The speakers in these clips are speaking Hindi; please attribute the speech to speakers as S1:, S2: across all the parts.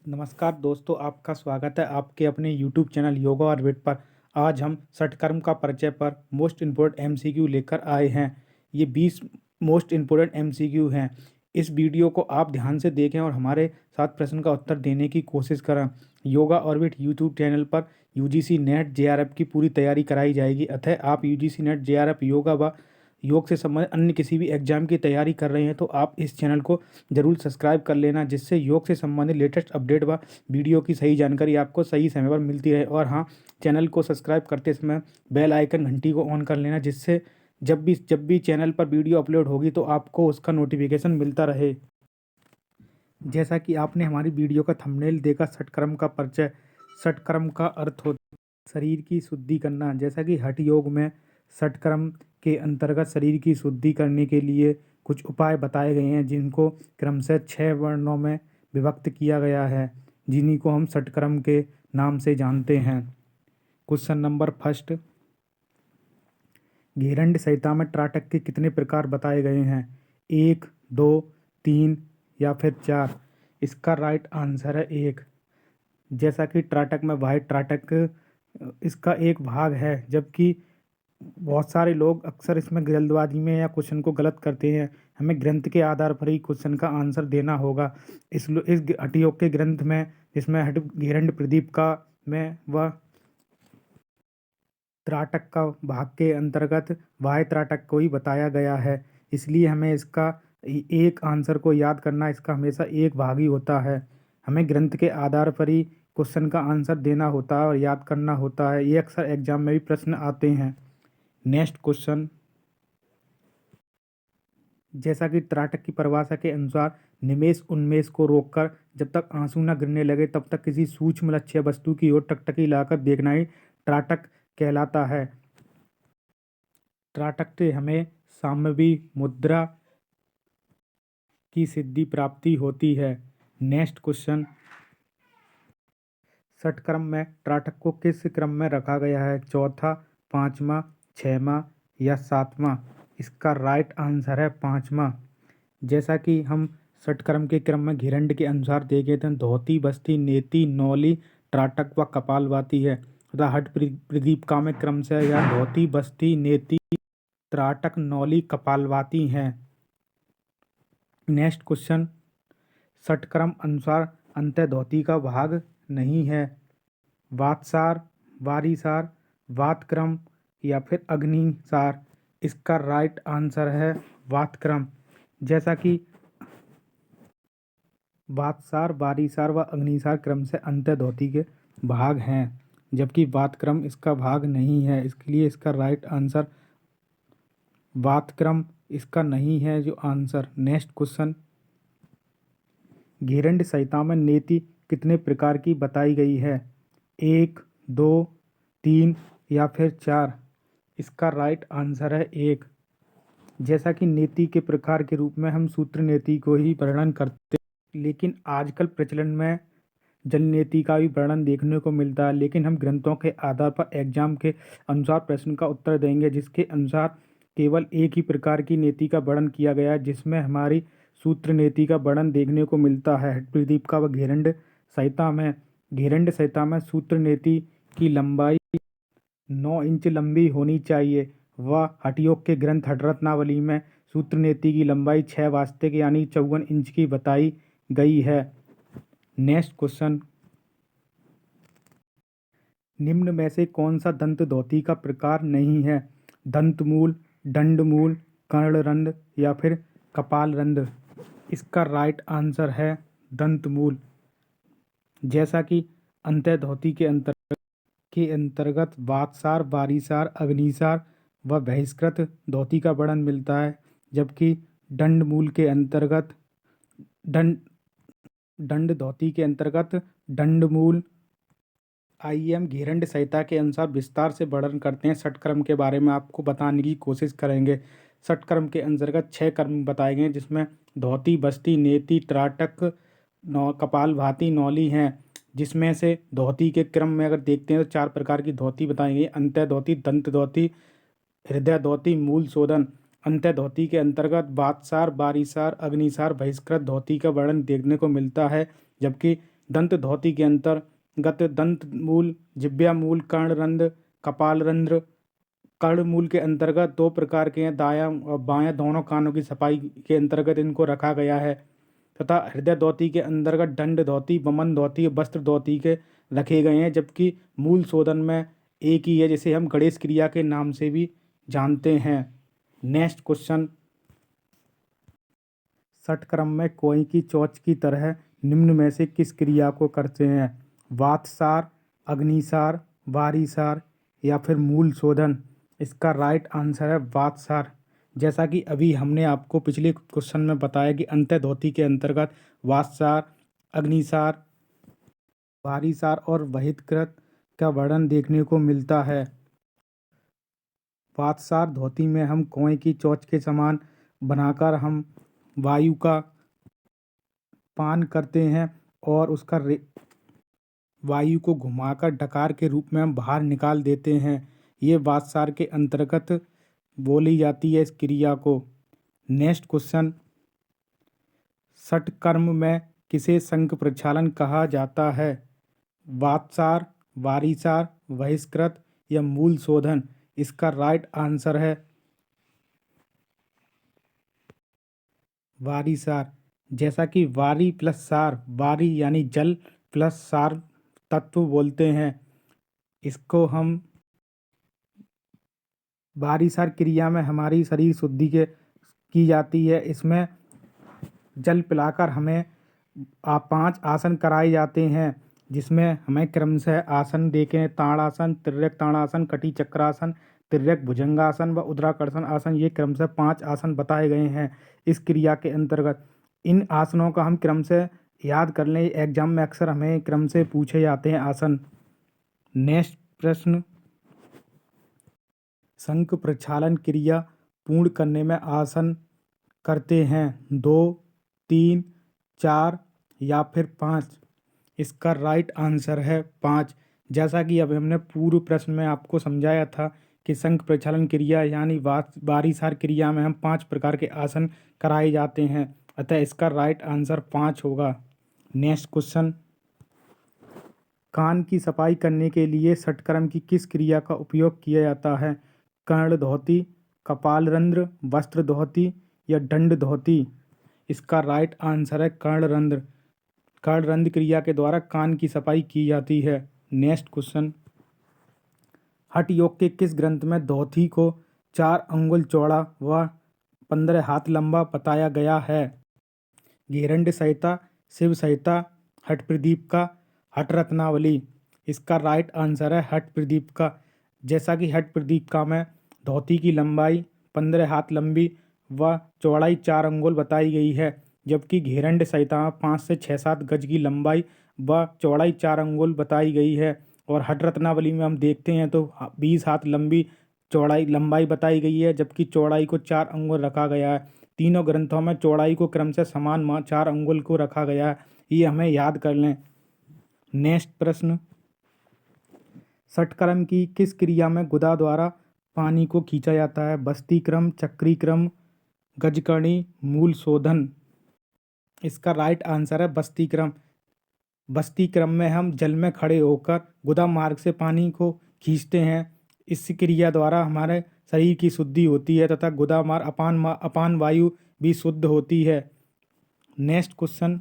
S1: नमस्कार दोस्तों, आपका स्वागत है आपके अपने यूट्यूब चैनल योगा और वेट पर। आज हम षटकर्म का परिचय पर मोस्ट इम्पोर्टेंट एमसीक्यू लेकर आए हैं। ये 20 मोस्ट इम्पोर्टेंट एमसीक्यू हैं। इस वीडियो को आप ध्यान से देखें और हमारे साथ प्रश्न का उत्तर देने की कोशिश करें। योगा और वेट यूट्यूब चैनल पर यूजीसी नेट जेआरएफ की पूरी तैयारी कराई जाएगी। अतः आप यूजीसी नेट जेआरएफ योगा व योग से संबंधित अन्य किसी भी एग्जाम की तैयारी कर रहे हैं तो आप इस चैनल को जरूर सब्सक्राइब कर लेना, जिससे योग से संबंधित लेटेस्ट अपडेट व वीडियो की सही जानकारी आपको सही समय पर मिलती रहे। और हाँ, चैनल को सब्सक्राइब करते समय बेल आइकन घंटी को ऑन कर लेना, जिससे जब भी चैनल पर वीडियो अपलोड होगी तो आपको उसका नोटिफिकेशन मिलता रहे। जैसा कि आपने हमारी वीडियो का थंबनेल देखा, षटकर्म का परिचय। षटकर्म का अर्थ होता है शरीर की शुद्धि करना। जैसा कि हठ योग में षटकर्म के अंतर्गत शरीर की शुद्धि करने के लिए कुछ उपाय बताए गए हैं, जिनको क्रमशः 6 वर्णों में विभक्त किया गया है, जिन्हीं को हम षटकर्म के नाम से जानते हैं। क्वेश्चन नंबर फर्स्ट, घेरंड संहिता में त्राटक के कितने प्रकार बताए गए हैं? 1, 2, 3 या फिर 4? इसका राइट आंसर है 1। जैसा कि त्राटक में वाह्य त्राटक इसका एक भाग है, जबकि बहुत सारे लोग अक्सर इसमें जल्दबाजी में या क्वेश्चन को गलत करते हैं। हमें ग्रंथ के आधार पर ही क्वेश्चन का आंसर देना होगा। इस हठ योग के ग्रंथ में, जिसमें हठ घेरंड प्रदीप का में व त्राटक का भाग के अंतर्गत वाह्य त्राटक को ही बताया गया है, इसलिए हमें इसका एक आंसर को याद करना, इसका हमेशा एक भाग ही होता है। हमें ग्रंथ के आधार पर ही क्वेश्चन का आंसर देना होता है और याद करना होता है। ये अक्सर एग्जाम में भी प्रश्न आते हैं। नेक्स्ट क्वेश्चन, जैसा कि त्राटक की परिभाषा के अनुसार निमेष उन्मेष को रोककर जब तक आंसू न गिरने लगे तब तक किसी सूक्ष्म लक्ष्य वस्तु की ओर टकटकी लाकर देखना ही त्राटक कहलाता है। त्राटक से हमें साम्यवी मुद्रा की सिद्धि प्राप्ति होती है। नेक्स्ट क्वेश्चन, षटकर्म में त्राटक को किस क्रम में रखा गया है? चौथा, पांचवा, छठवां या सातवां? इसका राइट आंसर है पांचवा। जैसा कि हम षटकर्म के क्रम में घेरंड के अनुसार देखे थे, धोती, बस्ती, नेति, नौली, त्राटक व कपालभाति है तथा हठ प्रदीपिका में क्रमशः या धोती, बस्ती, नेति, त्राटक, नौली, कपालभाति हैं। नेक्स्ट क्वेश्चन, षटकर्म अनुसार अंत्य धोती का भाग नहीं है। वातसार, वारीसार, वातक्रम या फिर अग्निसार? इसका राइट आंसर है वातक्रम। जैसा कि वातसार, वारीसार व अग्निसार क्रम से अंत्य धोती के भाग हैं, जबकि वातक्रम इसका भाग नहीं है, इसके लिए इसका राइट आंसर वातक्रम इसका नहीं है जो आंसर। नेक्स्ट क्वेश्चन, घेरंड संहिता में नेति कितने प्रकार की बताई गई है? 1, 2, 3 या फिर 4? इसका राइट आंसर है 1। जैसा कि नेति के प्रकार के रूप में हम सूत्र नेति को ही वर्णन करते, लेकिन आजकल प्रचलन में जल नेति का भी वर्णन देखने को मिलता है। लेकिन हम ग्रंथों के आधार पर एग्जाम के अनुसार प्रश्न का उत्तर देंगे, जिसके अनुसार केवल एक ही प्रकार की नेति का वर्णन किया गया है, जिसमें हमारी सूत्र नेति का वर्णन देखने को मिलता है हठ प्रदीपिका व घेरंड संहिता में। घेरंड संहिता में सूत्र नेति की लंबाई 9 इंच लंबी होनी चाहिए व हठ योग के ग्रंथ हठ रत्नावली में सूत्र नेति की लंबाई 6 वास्तविक यानी 54 इंच की बताई गई है। नेक्स्ट क्वेश्चन, निम्न में से कौन सा दंत धोती का प्रकार नहीं है? दंतमूल, दंडमूल, कर्णरंध्र या फिर कपालरंध्र? इसका राइट आंसर है दंतमूल। जैसा कि अंत्य धोती के अंतर्गत वातसार, वारीसार, अग्निसार व बहिष्कृत धोती का वर्णन मिलता है, जबकि दंडमूल के अंतर्गत दंड धोती के अंतर्गत दंडमूल आईएम घेरंड संहिता के अनुसार विस्तार से वर्णन करते हैं। षटकर्म के बारे में आपको बताने की कोशिश करेंगे। षटकर्म के अंतर्गत 6 कर्म बताए गए, जिसमें धोती, बस्ती, नेति, त्राटक, कपालभाति, नौली हैं। जिसमें से धोती के क्रम में अगर देखते हैं तो 4 प्रकार की धोती बताई गई: अंत्य धोती, दंत धोती, हृदय धोती, मूल शोधन। अंत्य धोती के अंतर्गत वातसार, वारीसार, अग्निसार, बहिष्कृत धोती का वर्णन देखने को मिलता है, जबकि दंत धौती के अंतर्गत दंत मूल, जिह्वा मूल, कर्णरंध्र, कपाल रंध्र। कर्णमूल के अंतर्गत दो प्रकार के हैं, दायां और बायां दोनों कानों की सफाई के अंतर्गत इनको रखा गया है। तथा हृदय धौती के अंतर्गत दंड धौती, वमन धौती, वस्त्र धौती के रखे गए हैं। जबकि मूल शोधन में एक ही है, जिसे हम गणेश क्रिया के नाम से भी जानते हैं। नेक्स्ट क्वेश्चन, षटक्रम में कोई की चोंच की तरह निम्न में से किस क्रिया को करते हैं? वातसार, अग्निसार, वारिसार या फिर मूल शोधन? इसका राइट आंसर है वातसार। जैसा कि अभी हमने आपको पिछले क्वेश्चन में बताया कि अंत्य धौती के अंतर्गत वातसार, अग्निसार, वारिसार और बहिष्कृत का वर्णन देखने को मिलता है। वातसार धौती में हम कुएं की चोंच के समान बनाकर हम वायु का पान करते हैं और उसका वायु को घुमाकर डकार के रूप में हम बाहर निकाल देते हैं। ये वातसार के अंतर्गत बोली जाती है इस क्रिया को। नेक्स्ट क्वेश्चन, षटकर्म में किसे शंख प्रक्षालन कहा जाता है? वातसार, वारिसार, बहिष्कृत या मूल शोधन? इसका राइट आंसर है वारिसार। जैसा कि वारी प्लस सार, वारी यानी जल प्लस सार तत्व बोलते हैं इसको हम। वारिसार क्रिया में हमारी शरीर शुद्धि की जाती है। इसमें जल पिलाकर हमें 5 आसन कराए जाते हैं, जिसमें हमें क्रमशः आसन देखें, ताड़ासन, तिर्यक ताड़ासन, कटी चक्रासन, तिर्यक भुजंगासन व उद्राकर्षण आसन। ये क्रमशः 5 आसन बताए गए हैं इस क्रिया के अंतर्गत। इन आसनों का हम क्रमशः याद कर लें, एग्जाम में अक्सर हमें क्रम से पूछे जाते हैं आसन। नेक्स्ट प्रश्न, शंख प्रक्षालन क्रिया पूर्ण करने में आसन करते हैं 2, 3, 4 या फिर 5? इसका राइट आंसर है 5। जैसा कि अब हमने पूर्व प्रश्न में आपको समझाया था कि शंख प्रक्षालन क्रिया यानी वारिसार क्रिया में हम 5 प्रकार के आसन कराए जाते हैं, अतः इसका राइट आंसर 5 होगा। नेक्स्ट क्वेश्चन, कान की सफाई करने के लिए षटकर्म की किस क्रिया का उपयोग किया जाता है? कर्ण धौती, कपाल रंध्र, वस्त्र धौती या दंड धौती? इसका राइट आंसर है कर्णरंध्र। कर्णरंध्र क्रिया के द्वारा कान की सफाई की जाती है। नेक्स्ट क्वेश्चन, हठ योग के किस ग्रंथ में धौती को 4 अंगुल चौड़ा व 15 हाथ लंबा बताया गया है? घेरंड संहिता, शिव संहिता, हठ प्रदीप का, हठ रत्नावली? इसका राइट आंसर है हठ प्रदीप का। जैसा कि हठ प्रदीप का में धोती की लंबाई 15 हाथ लंबी व चौड़ाई 4 अंगुल बताई गई है, जबकि घेरंड संहिता में 5 से 6-7 गज की लंबाई व चौड़ाई 4 अंगुल बताई गई है। और हठ रत्नावली में हम देखते हैं तो 20 हाथ लंबी लंबाई बताई गई है, जबकि चौड़ाई को 4 अंगुल रखा गया है। तीनों ग्रंथों में चौड़ाई को क्रमशः समान 4 अंगुल को रखा गया है, ये हमें याद कर लें। नेक्स्ट प्रश्न, षटकर्म की किस क्रिया में गुदा द्वारा पानी को खींचा जाता है? बस्ती क्रम, चक्री क्रम, गजकर्णी, मूल शोधन? इसका राइट आंसर है बस्ती क्रम। बस्ती क्रम में हम जल में खड़े होकर गुदा मार्ग से पानी को खींचते हैं। इस क्रिया द्वारा हमारे शरीर की शुद्धि होती है तथा गुदा मार्ग अपान वायु भी शुद्ध होती है। नेक्स्ट क्वेश्चन,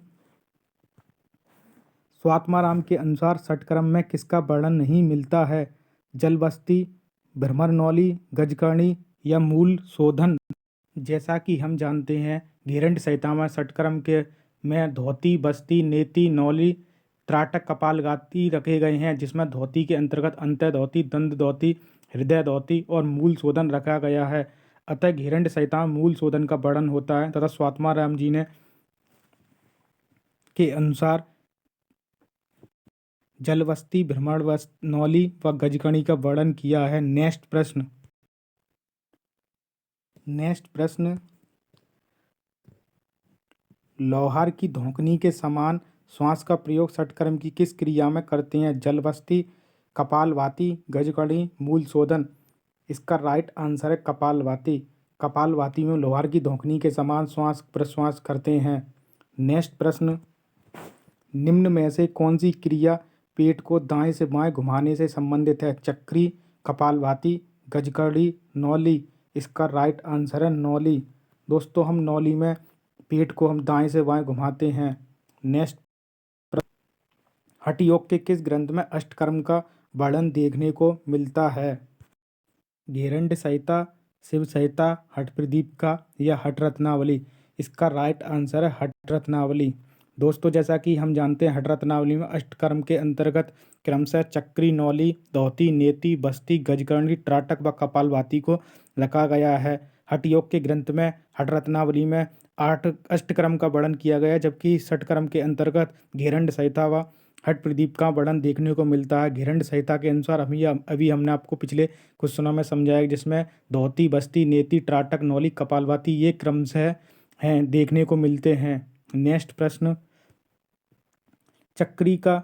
S1: स्वात्माराम के अनुसार षटकर्म में किसका वर्णन नहीं मिलता है? जलबस्ती, भ्रमरनौली, गजकर्णी या मूल शोधन? जैसा कि हम जानते हैं घेरंड संहिता में षटकर्म के में धोती, बस्ती, नेति, नौली, त्राटक, कपालगाति रखे गए हैं, जिसमें धोती के अंतर्गत अंत्य धोती, दंत धोती, हृदय धोती और मूल शोधन रखा गया है। अतः घेरंड संहिता में मूल शोधन का वर्णन होता है तथा स्वात्माराम जी ने के अनुसार जलबस्ती, भ्रमरनौली व गजकर्णी का वर्णन किया है। नेक्स्ट प्रश्न, लोहार की धौंकनी के समान श्वास का प्रयोग षटकर्म की किस क्रिया में करते हैं? जलबस्ती, कपालभाति, गजकर्णी, मूल शोधन? इसका राइट आंसर है कपालभाति। कपालभाति में लोहार की धौंकनी के समान श्वास प्रश्वास करते हैं। नेक्स्ट प्रश्न, निम्न में से कौन सी क्रिया पेट को दाएं से बाएं घुमाने से संबंधित है? चक्री, कपालभाति, गजकर्णी, नौली। इसका राइट आंसर है नौली। दोस्तों हम नौली में पेट को हम दाएं से बाएं घुमाते हैं। नेक्स्ट, हठ योग के किस ग्रंथ में अष्टकर्म का वर्णन देखने को मिलता है? घेरंड संहिता, शिव संहिता, हठ प्रदीप का या हठ रत्नावली। इसका राइट आंसर है हठ रत्नावली। दोस्तों जैसा कि हम जानते हैं हठ रत्नावली में अष्टकर्म के अंतर्गत क्रमशः चक्री, नौली, धौती, नेति, बस्ती, गजकर्णी, त्राटक व कपालभाति को रखा गया है। हठ योग के ग्रंथ में हठ रत्नावली में 8 अष्टकर्म का वर्णन किया गया है, जबकि षटकर्म के अंतर्गत घेरंड संहिता व हठ प्रदीप का वर्णन देखने को मिलता है। घेरंड संहिता के अनुसार अभी हमने आपको पिछले क्वेश्चनों में समझाया जिसमें धौती, बस्ती, नेति, त्राटक, नौली, कपालभाति ये क्रमशः हैं देखने को मिलते हैं। नेक्स्ट प्रश्न, चक्री का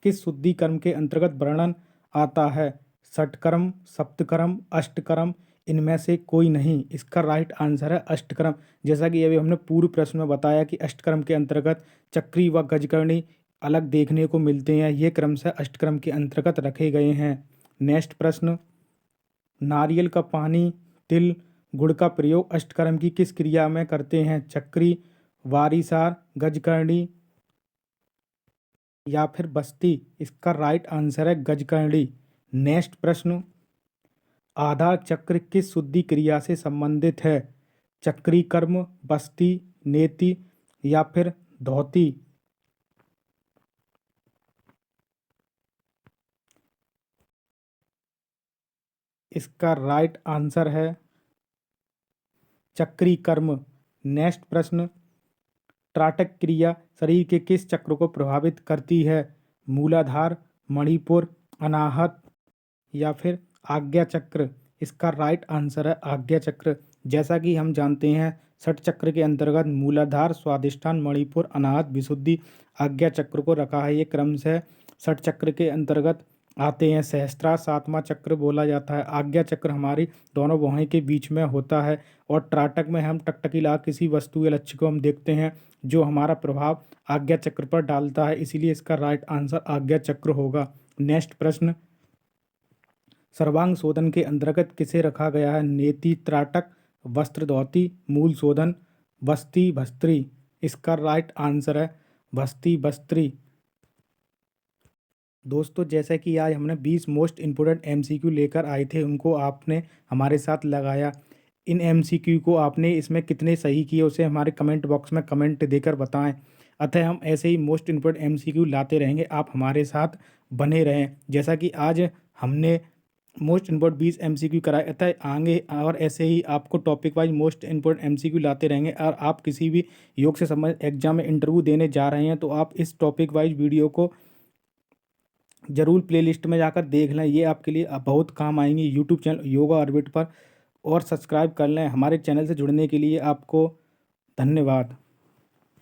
S1: किस शुद्धि कर्म के अंतर्गत वर्णन आता है? षटकर्म, सप्तकर्म, अष्टकर्म, इनमें से कोई नहीं। इसका राइट आंसर है अष्टकर्म। जैसा कि अभी हमने पूर्व प्रश्न में बताया कि अष्टकर्म के अंतर्गत चक्री व गजकर्णी अलग देखने को मिलते हैं, ये क्रमशः अष्टकर्म के अंतर्गत रखे गए हैं। नेक्स्ट प्रश्न, नारियल का पानी, तिल, गुड़ का प्रयोग अष्टकर्म की किस क्रिया में करते हैं? चक्री, वारिसार, गजकर्णी या फिर बस्ती। इसका राइट आंसर है गजकर्णी। नेक्स्ट प्रश्न, आधार चक्र किस शुद्धि क्रिया से संबंधित है? चक्री कर्म, बस्ती, नेति या फिर धौती। इसका राइट आंसर है चक्री कर्म। नेक्स्ट प्रश्न, त्राटक क्रिया शरीर के किस चक्र को प्रभावित करती है? मूलाधार, मणिपुर, अनाहत या फिर आज्ञा चक्र। इसका राइट आंसर है आज्ञा चक्र। जैसा कि हम जानते हैं षट चक्र के अंतर्गत मूलाधार, स्वादिष्ठान, मणिपुर, अनाहत, विशुद्धि, आज्ञा चक्र को रखा है। ये क्रम से षट चक्र के अंतर्गत आते हैं। सहस्त्रार सातवां चक्र बोला जाता है। आज्ञा चक्र हमारी दोनों भुजाएं के बीच में होता है और त्राटक में हम टकटकी लगा किसी वस्तु या लक्ष्य को हम देखते हैं जो हमारा प्रभाव आज्ञा चक्र पर डालता है, इसीलिए इसका राइट आंसर आज्ञा चक्र होगा। नेक्स्ट प्रश्न, सर्वांग शोधन के अंतर्गत किसे रखा गया है? नेति, त्राटक, वस्त्र, धौती, मूल शोधन, बस्ती, भस्त्री। इसका राइट आंसर है बस्ती, बस्त्री। दोस्तों जैसा कि आज हमने 20 मोस्ट इम्पोर्टेंट एमसीक्यू लेकर आए थे, उनको आपने हमारे साथ लगाया। इन एमसीक्यू को आपने इसमें कितने सही किए उसे हमारे कमेंट बॉक्स में कमेंट देकर बताएं। अतः हम ऐसे ही मोस्ट इम्पोर्टेंट एमसीक्यू लाते रहेंगे, आप हमारे साथ बने रहें। जैसा कि आज हमने मोस्ट इम्पोर्टेंट 20 एमसीक्यू कराए, अतः आगे और ऐसे ही आपको topic wise most important MCQ लाते रहेंगे। और आप किसी भी योग से संबंधित एग्जाम में इंटरव्यू देने जा रहे हैं तो आप इस टॉपिक वाइज वीडियो को जरूर प्लेलिस्ट में जाकर देख लें, ये आपके लिए बहुत काम आएंगी यूट्यूब चैनल योगा ऑर्बिट पर। और सब्सक्राइब कर लें। हमारे चैनल से जुड़ने के लिए आपको धन्यवाद।